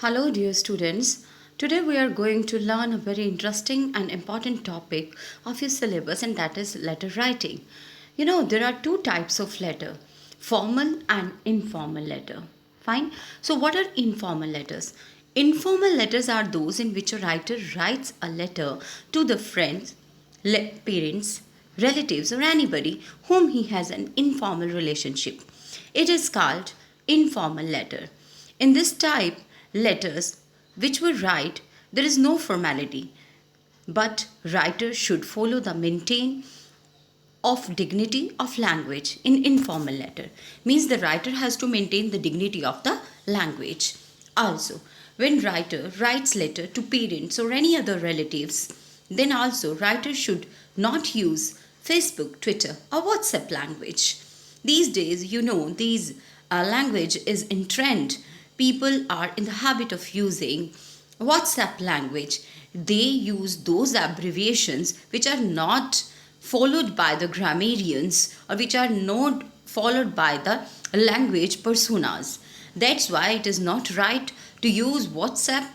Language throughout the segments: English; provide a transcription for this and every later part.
Hello, dear students. Today we are going to learn a very interesting and important topic of your syllabus, and that is letter writing. There are two types of letter, formal and informal letter. Fine. So, what are informal letters? Informal letters are those in which a writer writes a letter to the friends, parents, relatives, or anybody whom he has an informal relationship. It is called informal letter. In this type, letters which we write, there is no formality, but writer should follow the maintain of dignity of language in informal letter. Means the writer has to maintain the dignity of the language. Also, when writer writes letter to parents or any other relatives, then also writer should not use Facebook, Twitter or WhatsApp language. These days, these language is in trend. People are in the habit of using WhatsApp language. They use those abbreviations which are not followed by the grammarians or which are not followed by the language personas. That's why it is not right to use WhatsApp,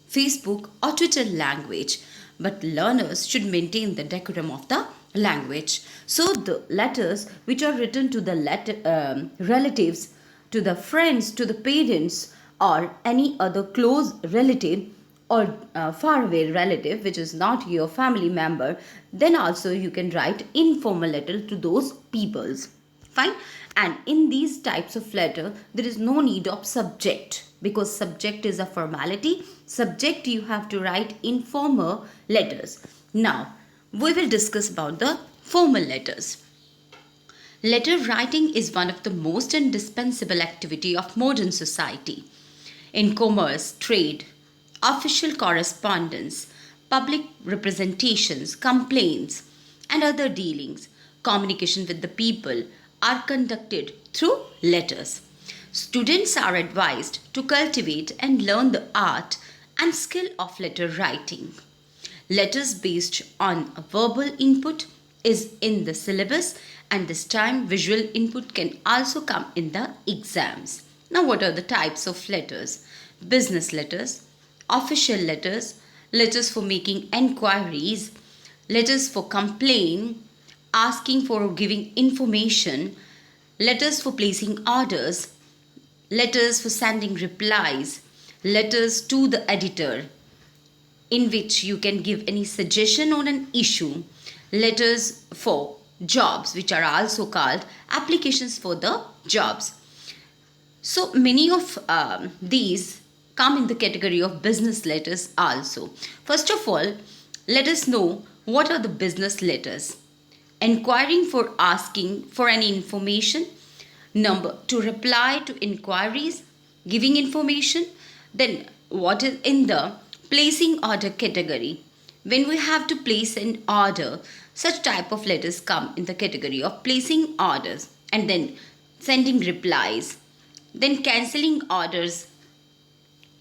Facebook, or Twitter language. But learners should maintain the decorum of the language. So the letters which are written to the relatives, to the friends, to the parents, or any other close relative or far away relative which is not your family member, then also you can write informal letter to those peoples. Fine. And in these types of letter, there is no need of subject, because subject is a formality. Subject you have to write informal letters. Now we will discuss about the formal letters. Letter writing is one of the most indispensable activity of modern society. In commerce, trade, official correspondence, public representations, complaints, and other dealings, communication with the people are conducted through letters. Students are advised to cultivate and learn the art and skill of letter writing. Letters based on a verbal input is in the syllabus, and this time visual input can also come in the exams. Now, what are the types of letters? Business letters, official letters, letters for making enquiries, letters for complaint, asking for or giving information, letters for placing orders, letters for sending replies, letters to the editor, in which you can give any suggestion on an issue, letters for jobs, which are also called applications for the jobs. So many of these come in the category of business letters also. First of all, let us know what are the business letters. Inquiring for asking for any information. Number, to reply to inquiries, giving information. Then what is in the placing order category? When we have to place an order, such type of letters come in the category of placing orders. And then sending replies. Then cancelling orders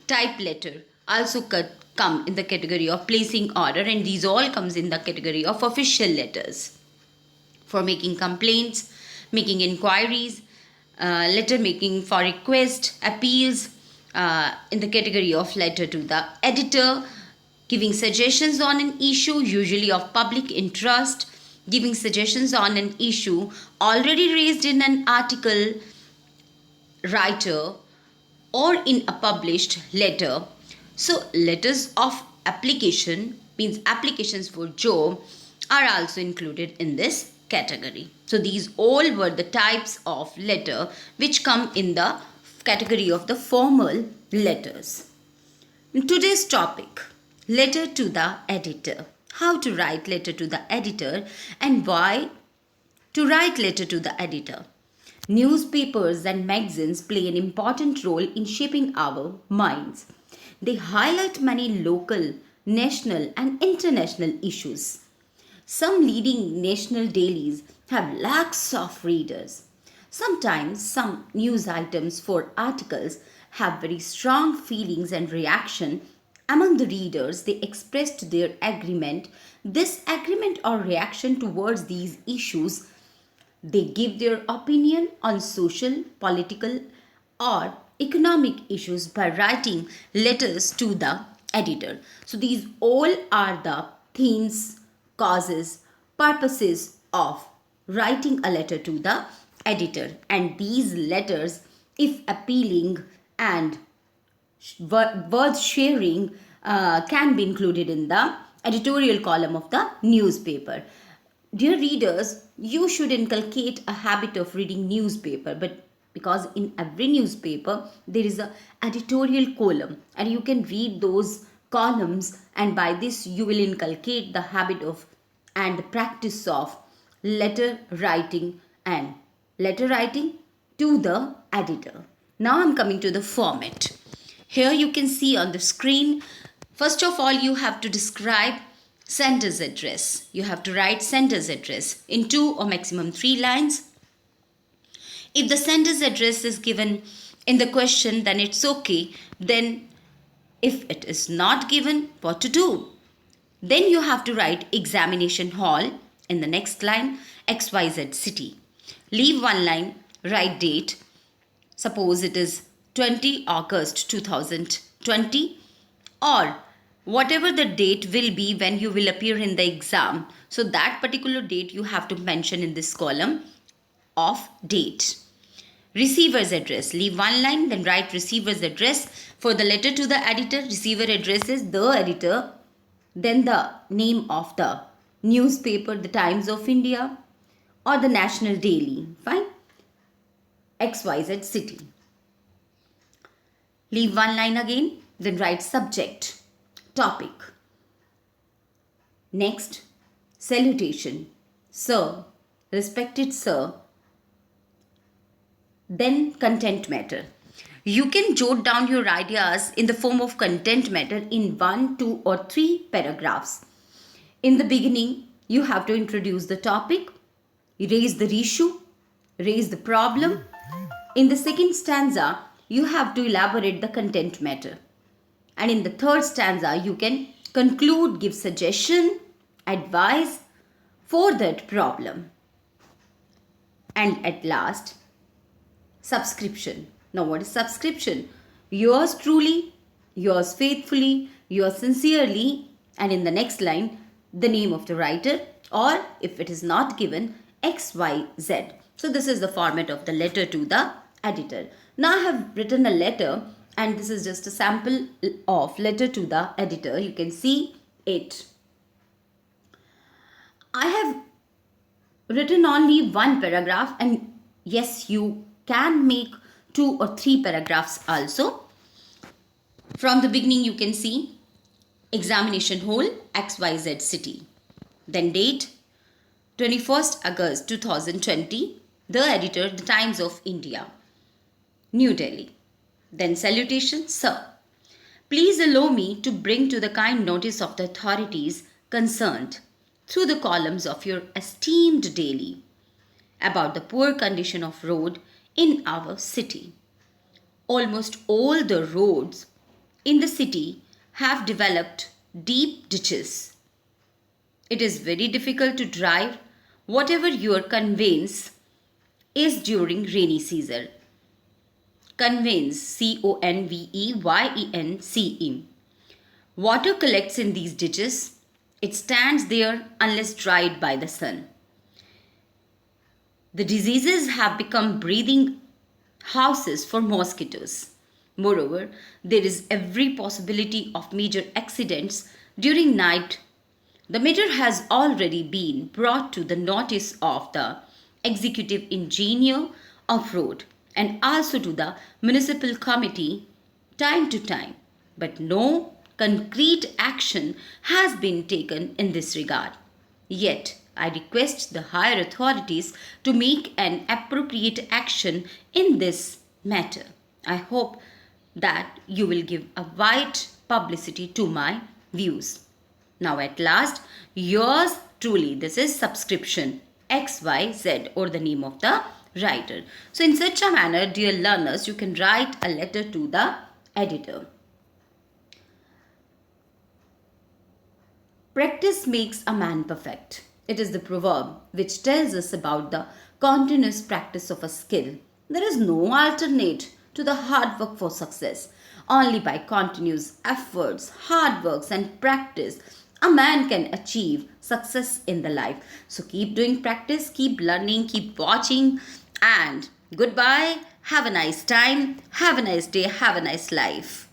type letter also come in the category of placing order, and these all comes in the category of official letters. For making complaints, making inquiries, letter making for request, appeals, in the category of letter to the editor, giving suggestions on an issue usually of public interest, giving suggestions on an issue already raised in an article, writer, or in a published letter. So letters of application means applications for job are also included in this category. So these all were the types of letter which come in the category of the formal letters. In today's topic, letter to the editor. How to write letter to the editor and why to write letter to the editor. Newspapers and magazines play an important role in shaping our minds. They highlight many local, national, and international issues. Some leading national dailies have lakhs of readers. Sometimes some news items for articles have very strong feelings and reaction among the readers. They expressed their agreement. This agreement or reaction towards these issues, they give their opinion on social, political, or economic issues by writing letters to the editor. So these all are the themes, causes, purposes of writing a letter to the editor. And these letters, if appealing and worth sharing, can be included in the editorial column of the newspaper. Dear readers, you should inculcate a habit of reading newspaper, but because in every newspaper there is a editorial column and you can read those columns, and by this you will inculcate the habit of and the practice of letter writing and letter writing to the editor. Now I'm coming to the format. Here you can see on the screen, first of all you have to describe sender's address. You have to write sender's address in 2 or maximum 3 lines. If the sender's address is given in the question, then it's okay. Then if it is not given, what to do? Then you have to write examination hall in the next line, XYZ city. Leave one line, write date. Suppose it is 20 August 2020, or whatever the date will be when you will appear in the exam. So that particular date you have to mention in this column of date. Receiver's address. Leave one line, then write receiver's address. For the letter to the editor, receiver address is the editor, then the name of the newspaper, the Times of India or the National Daily. Fine. XYZ city. Leave one line again, then write subject, topic. Next, salutation. Sir, respected sir. Then content matter. You can jot down your ideas in the form of content matter in 1, 2 or 3 paragraphs. In the beginning, you have to introduce the topic, raise the issue, raise the problem. In the second stanza, you have to elaborate the content matter. And in the third stanza, you can conclude, give suggestion, advice for that problem. And at last, subscription. Now what is subscription? Yours truly, yours faithfully, yours sincerely, and in the next line, the name of the writer, or if it is not given, XYZ. So this is the format of the letter to the editor. Now I have written a letter, and this is just a sample of letter to the editor. You can see it. I have written only 1 paragraph, and yes, you can make 2 or 3 paragraphs also. From the beginning you can see examination hall, XYZ city. Then date 21st August 2020. The editor, the Times of India, New Delhi. Then salutation, sir. Please allow me to bring to the kind notice of the authorities concerned through the columns of your esteemed daily about the poor condition of road in our city. Almost all the roads in the city have developed deep ditches. It is very difficult to drive whatever your conveyance is during rainy season. Conveyance, CONVEYENCE. Water collects in these ditches. It stands there unless dried by the sun. The diseases have become breathing houses for mosquitoes. Moreover, there is every possibility of major accidents during night. The matter has already been brought to the notice of the executive engineer of road and also to the municipal committee time to time, but no concrete action has been taken in this regard. Yet, I request the higher authorities to make an appropriate action in this matter. I hope that you will give a wide publicity to my views. Now at last, yours truly, this is subscription, XYZ, or the name of the writer. So in such a manner, dear learners, you can write a letter to the editor. Practice makes a man perfect. It is the proverb which tells us about the continuous practice of a skill. There is no alternate to the hard work for success. Only by continuous efforts, hard works, and practice a man can achieve success in the life. So keep doing practice, keep learning, keep watching, and goodbye. Have a nice time, have a nice day, have a nice life.